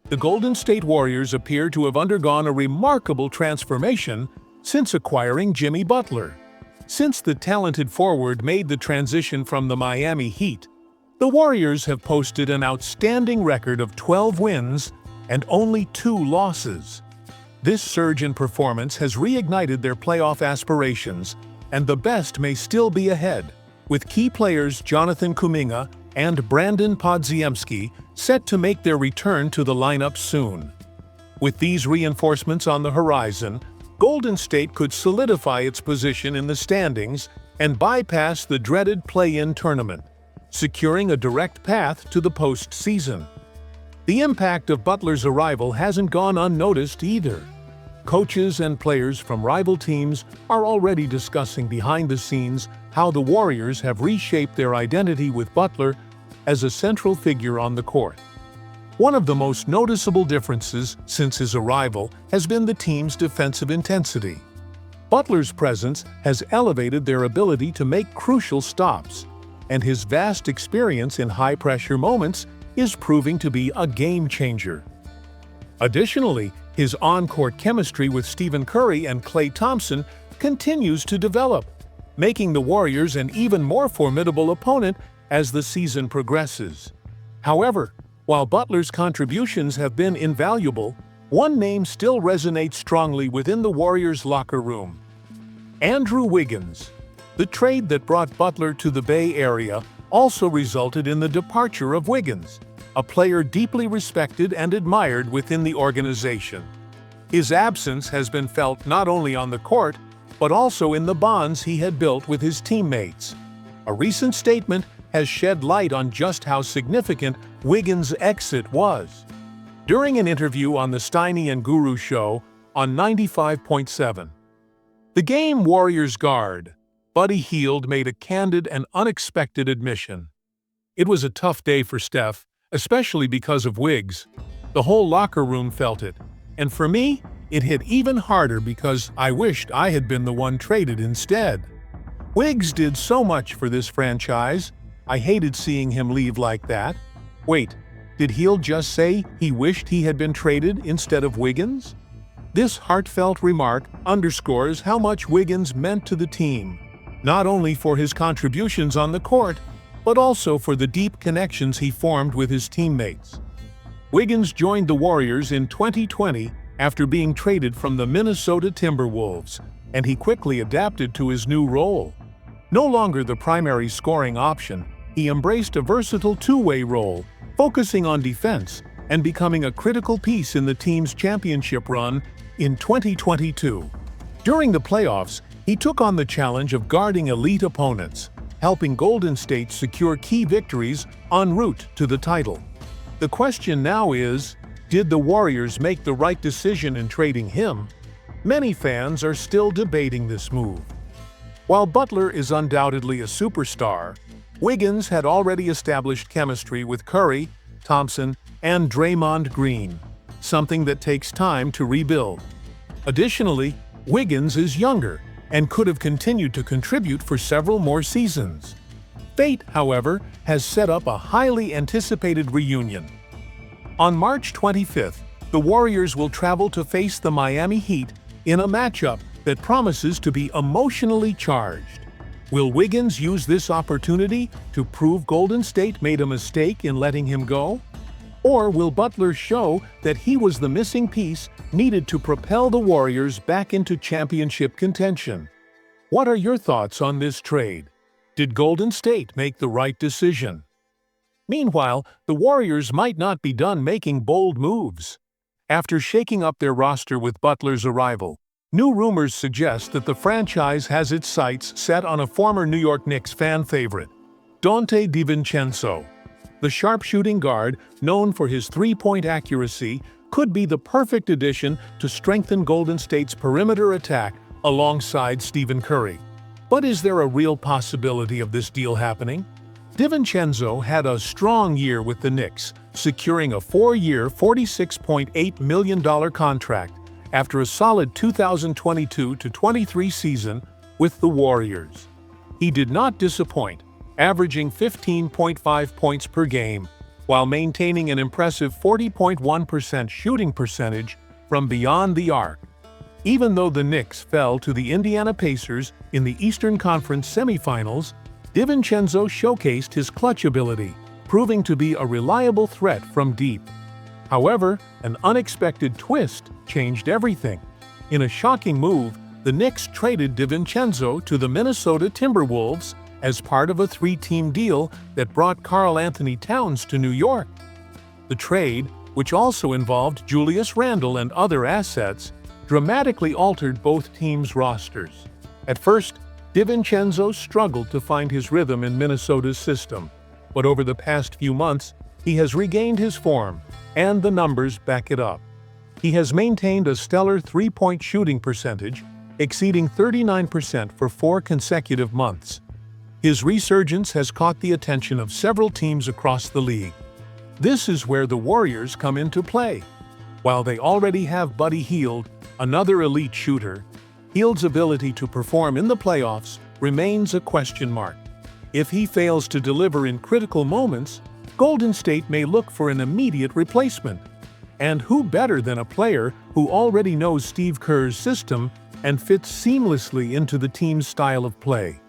The Golden State Warriors appear to have undergone a remarkable transformation since acquiring Jimmy Butler. Since the talented forward made the transition from the Miami Heat, the Warriors have posted an outstanding record of 12 wins and only 2 losses. This surge in performance has reignited their playoff aspirations, and the best may still be ahead, with key players Jonathan Kuminga and Brandon Podziemski set to make their return to the lineup soon. With these reinforcements on the horizon, Golden State could solidify its position in the standings and bypass the dreaded play-in tournament, securing a direct path to the postseason. The impact of Butler's arrival hasn't gone unnoticed either. Coaches and players from rival teams are already discussing behind the scenes how the Warriors have reshaped their identity with Butler as a central figure on the court. One of the most noticeable differences since his arrival has been the team's defensive intensity. Butler's presence has elevated their ability to make crucial stops, and his vast experience in high-pressure moments is proving to be a game-changer. Additionally, his on-court chemistry with Stephen Curry and Klay Thompson continues to develop, making the Warriors an even more formidable opponent as the season progresses. However, while Butler's contributions have been invaluable, one name still resonates strongly within the Warriors' locker room: Andrew Wiggins. The trade that brought Butler to the Bay Area also resulted in the departure of Wiggins, a player deeply respected and admired within the organization. His absence has been felt not only on the court, but also in the bonds he had built with his teammates. A recent statement has shed light on just how significant Wiggins' exit was. During an interview on the Steiny and Guru Show on 95.7, the Game Warriors guard, Buddy Hield, made a candid and unexpected admission. It was a tough day for Steph, especially because of Wiggs. The whole locker room felt it. And for me, it hit even harder because I wished I had been the one traded instead. Wiggs did so much for this franchise. I hated seeing him leave like that. Wait, did Hield just say he wished he had been traded instead of Wiggins? This heartfelt remark underscores how much Wiggins meant to the team, not only for his contributions on the court, but also for the deep connections he formed with his teammates. Wiggins joined the Warriors in 2020 after being traded from the Minnesota Timberwolves, and he quickly adapted to his new role. No longer the primary scoring option, he embraced a versatile two-way role, focusing on defense and becoming a critical piece in the team's championship run in 2022. During the playoffs, he took on the challenge of guarding elite opponents, helping Golden State secure key victories en route to the title. The question now is, did the Warriors make the right decision in trading him? Many fans are still debating this move. While Butler is undoubtedly a superstar, Wiggins had already established chemistry with Curry, Thompson, and Draymond Green, something that takes time to rebuild. Additionally, Wiggins is younger and could have continued to contribute for several more seasons. Fate, however, has set up a highly anticipated reunion. On March 25th, the Warriors will travel to face the Miami Heat in a matchup that promises to be emotionally charged. Will Wiggins use this opportunity to prove Golden State made a mistake in letting him go? Or will Butler show that he was the missing piece needed to propel the Warriors back into championship contention? What are your thoughts on this trade? Did Golden State make the right decision? Meanwhile, the Warriors might not be done making bold moves. After shaking up their roster with Butler's arrival, new rumors suggest that the franchise has its sights set on a former New York Knicks fan favorite, Dante DiVincenzo. The sharpshooting guard, known for his three-point accuracy, could be the perfect addition to strengthen Golden State's perimeter attack alongside Stephen Curry. But is there a real possibility of this deal happening? DiVincenzo had a strong year with the Knicks, securing a 4-year, $46.8 million contract after a solid 2022-23 season with the Warriors. He did not disappoint, averaging 15.5 points per game, while maintaining an impressive 40.1% shooting percentage from beyond the arc. Even though the Knicks fell to the Indiana Pacers in the Eastern Conference semifinals, DiVincenzo showcased his clutch ability, proving to be a reliable threat from deep. However, an unexpected twist changed everything. In a shocking move, the Knicks traded DiVincenzo to the Minnesota Timberwolves as part of a three-team deal that brought Karl-Anthony Towns to New York. The trade, which also involved Julius Randle and other assets, dramatically altered both teams' rosters. At first, DiVincenzo struggled to find his rhythm in Minnesota's system, but over the past few months, he has regained his form, and the numbers back it up. He has maintained a stellar three-point shooting percentage, exceeding 39% for 4 consecutive months. His resurgence has caught the attention of several teams across the league. This is where the Warriors come into play. While they already have Buddy Hield, another elite shooter, Hield's ability to perform in the playoffs remains a question mark. If he fails to deliver in critical moments, Golden State may look for an immediate replacement. And who better than a player who already knows Steve Kerr's system and fits seamlessly into the team's style of play?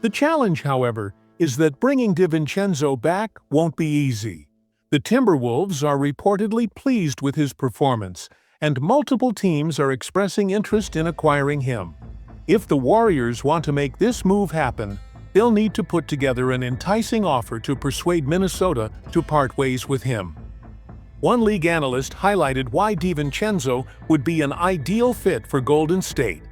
The challenge, however, is that bringing DiVincenzo back won't be easy. The Timberwolves are reportedly pleased with his performance, and multiple teams are expressing interest in acquiring him. If the Warriors want to make this move happen, they'll need to put together an enticing offer to persuade Minnesota to part ways with him. One league analyst highlighted why DiVincenzo would be an ideal fit for Golden State.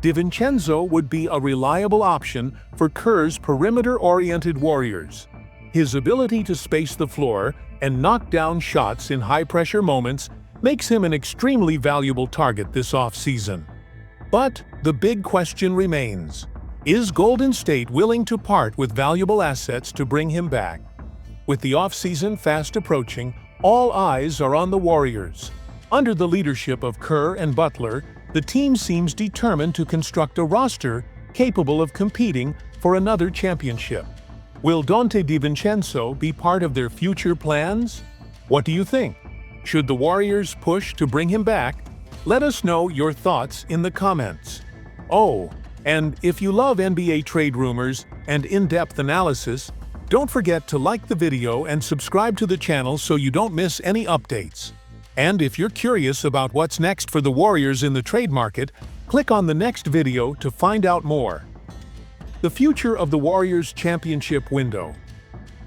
DiVincenzo would be a reliable option for Kerr's perimeter-oriented Warriors. His ability to space the floor and knock down shots in high-pressure moments makes him an extremely valuable target this offseason. But the big question remains: is Golden State willing to part with valuable assets to bring him back? With the offseason fast approaching, all eyes are on the Warriors. Under the leadership of Kerr and Butler, the team seems determined to construct a roster capable of competing for another championship. Will Donte DiVincenzo be part of their future plans? What do you think? Should the Warriors push to bring him back? Let us know your thoughts in the comments. Oh, and if you love NBA trade rumors and in-depth analysis, don't forget to like the video and subscribe to the channel so you don't miss any updates. And if you're curious about what's next for the Warriors in the trade market, click on the next video to find out more. The future of the Warriors championship window.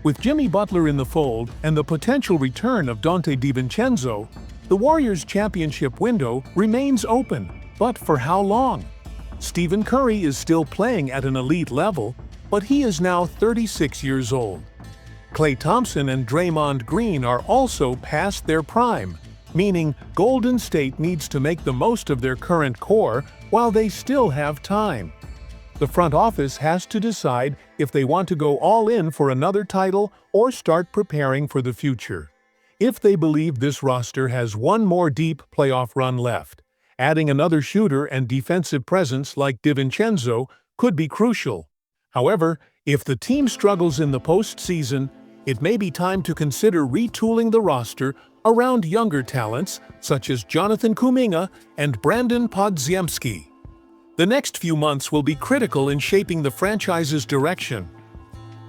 With Jimmy Butler in the fold and the potential return of Dante DiVincenzo, the Warriors' championship window remains open, but for how long? Stephen Curry is still playing at an elite level, but he is now 36 years old. Klay Thompson and Draymond Green are also past their prime, meaning Golden State needs to make the most of their current core while they still have time. The front office has to decide if they want to go all in for another title or start preparing for the future. If they believe this roster has one more deep playoff run left, adding another shooter and defensive presence like DiVincenzo could be crucial. However, if the team struggles in the postseason, it may be time to consider retooling the roster around younger talents such as Jonathan Kuminga and Brandon Podziemski. The next few months will be critical in shaping the franchise's direction.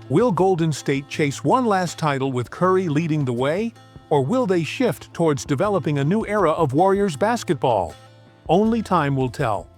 Will Golden State chase one last title with Curry leading the way, or will they shift towards developing a new era of Warriors basketball? Only time will tell.